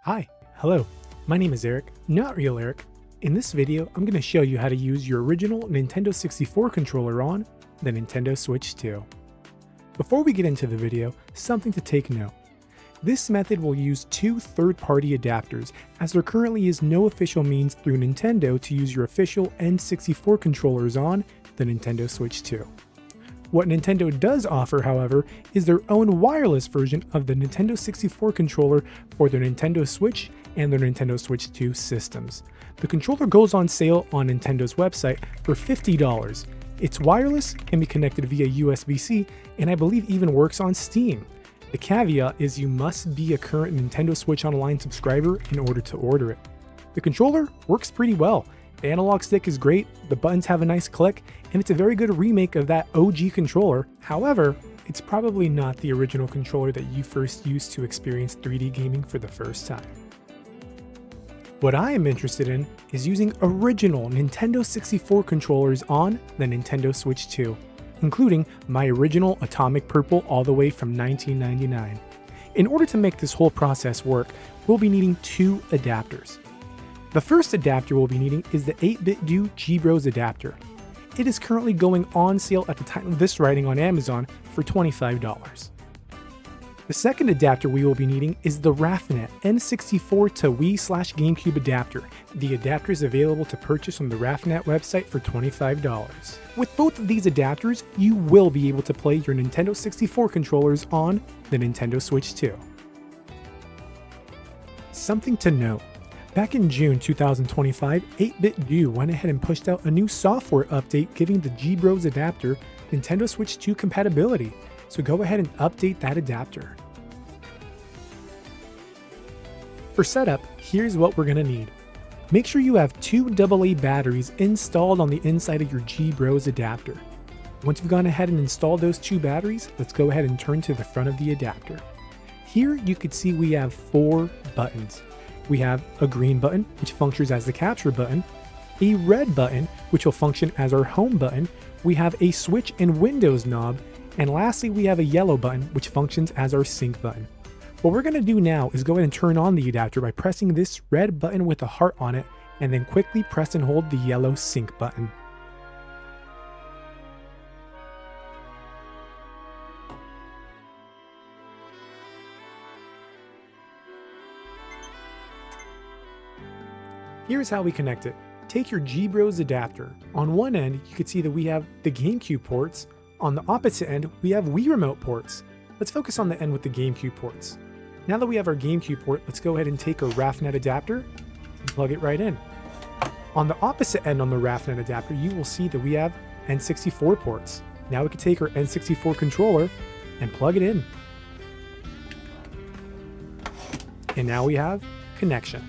Hi, hello, my name is Eric, not real Eric. In this video, I'm going to show you how to use your original Nintendo 64 controller on the Nintendo Switch 2. Before we get into the video, something to take note. This method will use two third-party adapters, as there currently is no official means through Nintendo to use your official N64 controllers on the Nintendo Switch 2. What Nintendo does offer, however, is their own wireless version of the Nintendo 64 controller for their Nintendo Switch and their Nintendo Switch 2 systems. The controller goes on sale on Nintendo's website for $50. It's wireless, can be connected via USB-C, and I believe even works on Steam. The caveat is you must be a current Nintendo Switch Online subscriber in order to order it. The controller works pretty well. The analog stick is great, the buttons have a nice click, and it's a very good remake of that OG controller. However, it's probably not the original controller that you first used to experience 3D gaming for the first time. What I am interested in is using original Nintendo 64 controllers on the Nintendo Switch 2, including my original Atomic Purple all the way from 1999. In order to make this whole process work, we'll be needing two adapters. The first adapter we'll be needing is the 8BitDo GBros adapter. It is currently going on sale at the time of this writing on Amazon for $25. The second adapter we will be needing is the RAFnet N64 to Wii/GameCube adapter. The adapter is available to purchase on the RAFnet website for $25. With both of these adapters, you will be able to play your Nintendo 64 controllers on the Nintendo Switch 2. Something to note. Back in June 2025, 8BitDo went ahead and pushed out a new software update giving the GBros adapter Nintendo Switch 2 compatibility, so go ahead and update that adapter. For setup, here's what we're going to need. Make sure you have two AA batteries installed on the inside of your GBros adapter. Once you've gone ahead and installed those two batteries, let's go ahead and turn to the front of the adapter. Here you can see we have four buttons. We have a green button, which functions as the capture button, a red button, which will function as our home button, we have a switch and Windows knob, and lastly we have a yellow button, which functions as our sync button. What we're going to do now is go ahead and turn on the adapter by pressing this red button with a heart on it, and then quickly press and hold the yellow sync button. Here's how we connect it. Take your GBros adapter. On one end, you can see that we have the GameCube ports. On the opposite end, we have Wii Remote ports. Let's focus on the end with the GameCube ports. Now that we have our GameCube port, let's go ahead and take our RAFnet adapter and plug it right in. On the opposite end on the RAFnet adapter, you will see that we have N64 ports. Now we can take our N64 controller and plug it in. And now we have connection.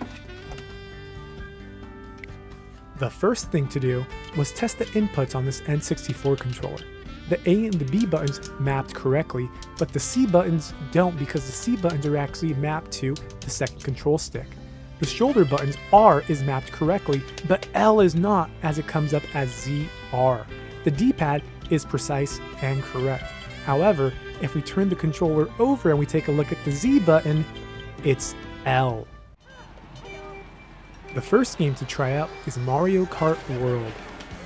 The first thing to do was test the inputs on this N64 controller. The A and the B buttons mapped correctly, but the C buttons don't because the C buttons are actually mapped to the second control stick. The shoulder buttons R is mapped correctly, but L is not, as it comes up as ZR. The D-pad is precise and correct. However, if we turn the controller over and we take a look at the Z button, it's L. The first game to try out is Mario Kart World.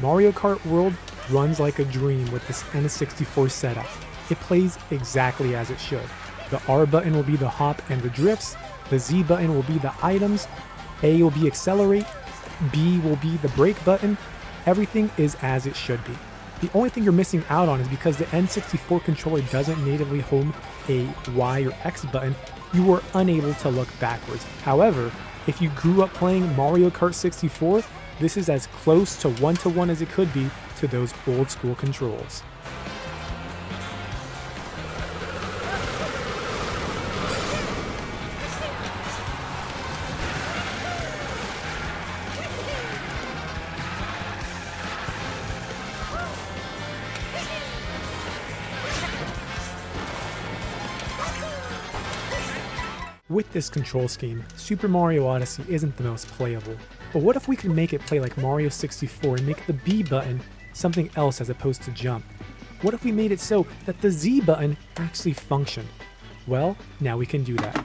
Mario Kart World runs like a dream with this N64 setup. It plays exactly as it should. The R button will be the hop and the drifts, the Z button will be the items, A will be accelerate, B will be the brake button. Everything is as it should be. The only thing you're missing out on is because the N64 controller doesn't natively hold a Y or X button, you were unable to look backwards. However, if you grew up playing Mario Kart 64, this is as close to one-to-one as it could be to those old school controls. With this control scheme, Super Mario Odyssey isn't the most playable, but what if we could make it play like Mario 64 and make the B button something else as opposed to jump? What if we made it so that the Z button actually functioned? Well, now we can do that.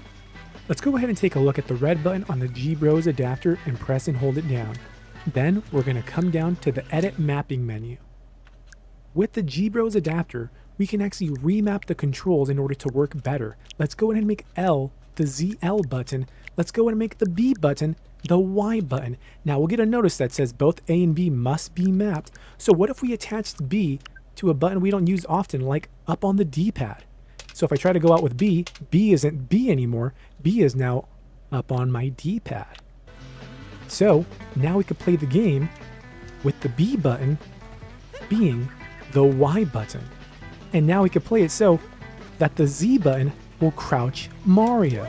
Let's go ahead and take a look at the red button on the GBros adapter and press and hold it down. Then we're going to come down to the Edit Mapping menu. With the GBros adapter, we can actually remap the controls in order to work better. Let's go ahead and make L the ZL button. Let's go ahead and make the B button the Y button. Now we'll get a notice that says both A and B must be mapped. So what if we attached B to a button we don't use often, like up on the D-pad? So if I try to go out with B, B isn't B anymore. B is now up on my D-pad. So now we could play the game with the B button being the Y button. And now we could play it so that the Z button will crouch Mario.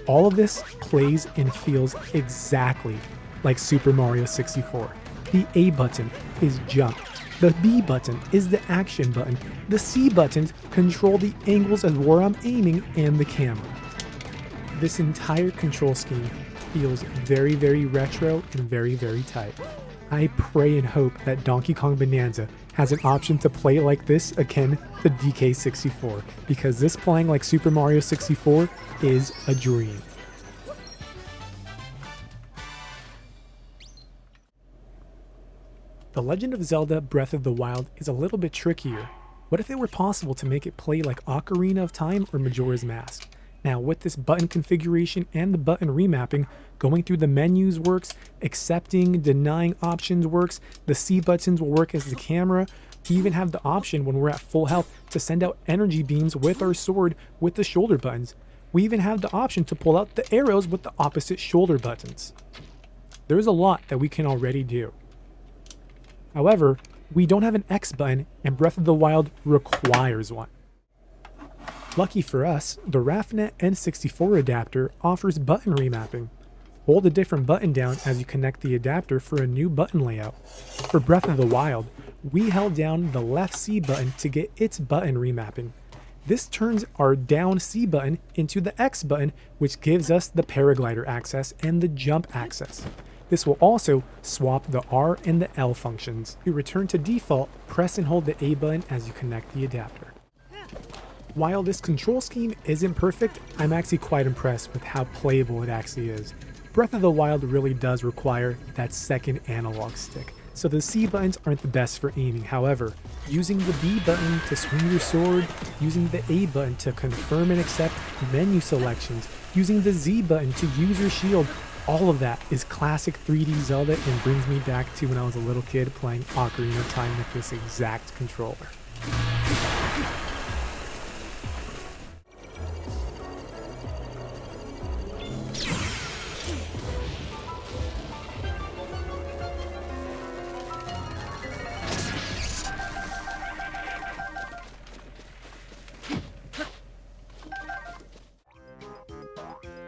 All of this plays and feels exactly like Super Mario 64. The A button is jump. The B button is the action button. The C buttons control the angles of where I'm aiming and the camera. This entire control scheme feels very, very retro and very, very tight. I pray and hope that Donkey Kong Bonanza has an option to play like this akin to DK64, because this playing like Super Mario 64 is a dream. The Legend of Zelda Breath of the Wild is a little bit trickier. What if it were possible to make it play like Ocarina of Time or Majora's Mask? Now with this button configuration and the button remapping, going through the menus works, accepting, denying options works, the C buttons will work as the camera. We even have the option when we're at full health to send out energy beams with our sword with the shoulder buttons. We even have the option to pull out the arrows with the opposite shoulder buttons. There's a lot that we can already do. However, we don't have an X button and Breath of the Wild requires one. Lucky for us, the RAFnet N64 adapter offers button remapping. Hold a different button down as you connect the adapter for a new button layout. For Breath of the Wild, we held down the left C button to get its button remapping. This turns our down C button into the X button, which gives us the paraglider access and the jump access. This will also swap the R and the L functions. To return to default, press and hold the A button as you connect the adapter. While this control scheme isn't perfect, I'm actually quite impressed with how playable it actually is. Breath of the Wild really does require that second analog stick, so the C buttons aren't the best for aiming. However, using the B button to swing your sword, using the A button to confirm and accept menu selections, using the Z button to use your shield, all of that is classic 3D Zelda and brings me back to when I was a little kid playing Ocarina of Time with this exact controller.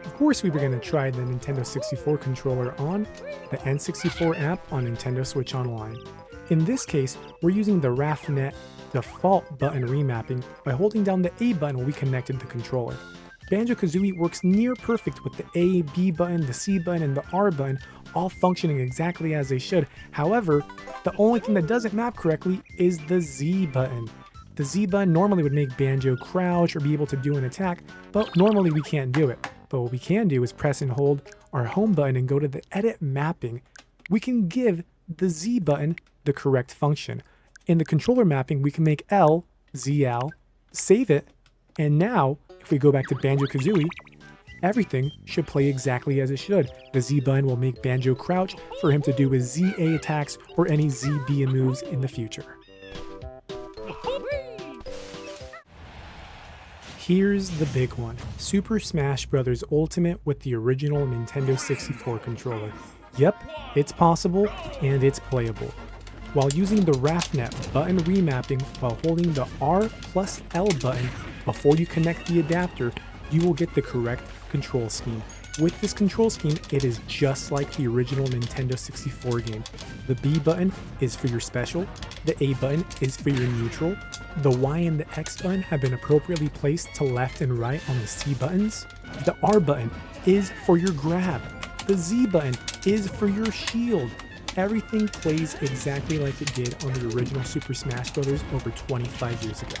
Of course, we were going to try the Nintendo 64 controller on the N64 app on Nintendo Switch Online. In this case, we're using the RAFnet default button remapping by holding down the A button when we connected the controller. Banjo-Kazooie works near perfect with the A, B button, the C button, and the R button all functioning exactly as they should. However, the only thing that doesn't map correctly is the Z button. The Z button normally would make Banjo crouch or be able to do an attack, but normally we can't do it. But what we can do is press and hold our home button and go to the edit mapping. We can give the Z button the correct function. In the controller mapping, we can make L, ZL, save it, and now if we go back to Banjo-Kazooie, everything should play exactly as it should. The Z button will make Banjo crouch for him to do his ZA attacks or any ZB moves in the future. Here's the big one, Super Smash Bros. Ultimate with the original Nintendo 64 controller. Yep, it's possible and it's playable. While using the RAFnet button remapping while holding the R plus L button before you connect the adapter, you will get the correct control scheme. With this control scheme, it is just like the original Nintendo 64 game. The B button is for your special, the A button is for your neutral, the Y and the X button have been appropriately placed to left and right on the C buttons, the R button is for your grab, the Z button is for your shield. Everything plays exactly like it did on the original Super Smash Bros. Over 25 years ago.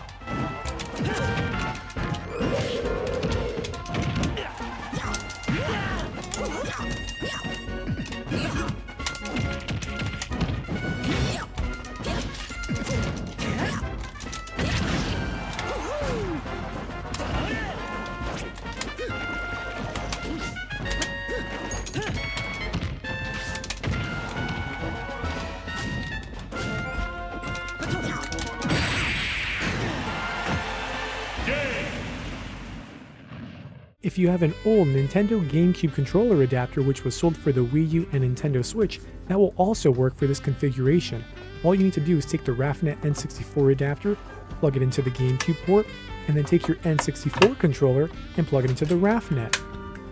if you have an old Nintendo GameCube controller adapter which was sold for the Wii U and Nintendo Switch, that will also work for this configuration. All you need to do is take the RAFnet N64 adapter, plug it into the GameCube port, and then take your N64 controller and plug it into the RAFnet.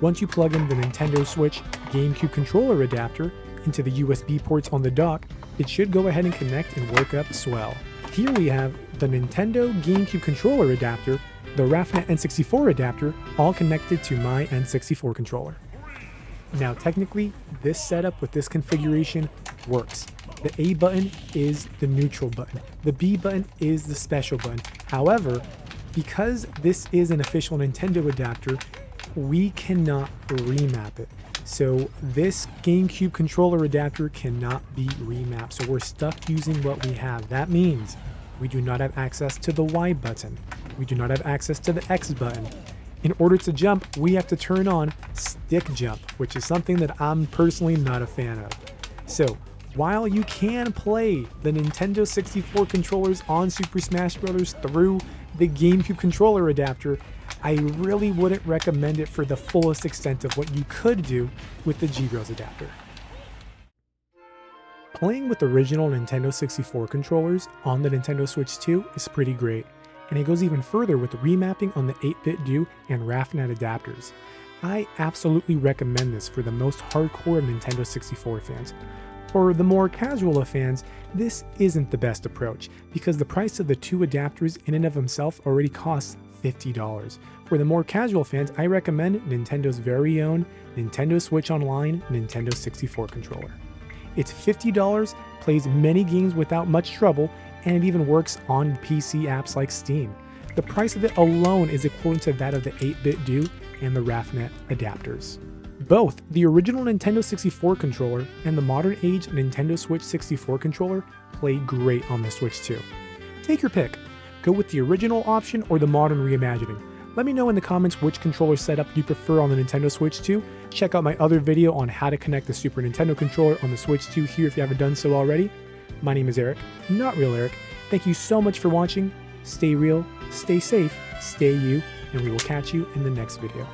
Once you plug in the Nintendo Switch GameCube controller adapter into the USB ports on the dock, it should go ahead and connect and work up swell. Here we have the Nintendo GameCube controller adapter, the RAFnet N64 adapter, all connected to my N64 controller. Now technically, this setup with this configuration works. The A button is the neutral button. The B button is the special button. However, because this is an official Nintendo adapter, we cannot remap it. So this GameCube controller adapter cannot be remapped. So we're stuck using what we have. That means we do not have access to the Y button. We do not have access to the X button. In order to jump, we have to turn on stick jump, which is something that I'm personally not a fan of. So while you can play the Nintendo 64 controllers on Super Smash Bros. Through the GameCube controller adapter, I really wouldn't recommend it for the fullest extent of what you could do with the GBros adapter. Playing with original Nintendo 64 controllers on the Nintendo Switch 2 is pretty great, and it goes even further with remapping on the 8-bit do and RAFnet adapters. I absolutely recommend this for the most hardcore of Nintendo 64 fans. For the more casual of fans, this isn't the best approach, because the price of the two adapters in and of themselves already costs $50. For the more casual fans, I recommend Nintendo's very own Nintendo Switch Online Nintendo 64 controller. It's $50, plays many games without much trouble, and it even works on PC apps like Steam. The price of it alone is equivalent to that of the 8-bit do and the RAFnet adapters. Both the original Nintendo 64 controller and the modern age Nintendo Switch 64 controller play great on the Switch 2. Take your pick. Go with the original option or the modern reimagining. Let me know in the comments which controller setup you prefer on the Nintendo Switch 2. Check out my other video on how to connect the Super Nintendo controller on the Switch 2 here if you haven't done so already. My name is Eric, not Real Eric. Thank you so much for watching. Stay real, stay safe, stay you, and we will catch you in the next video.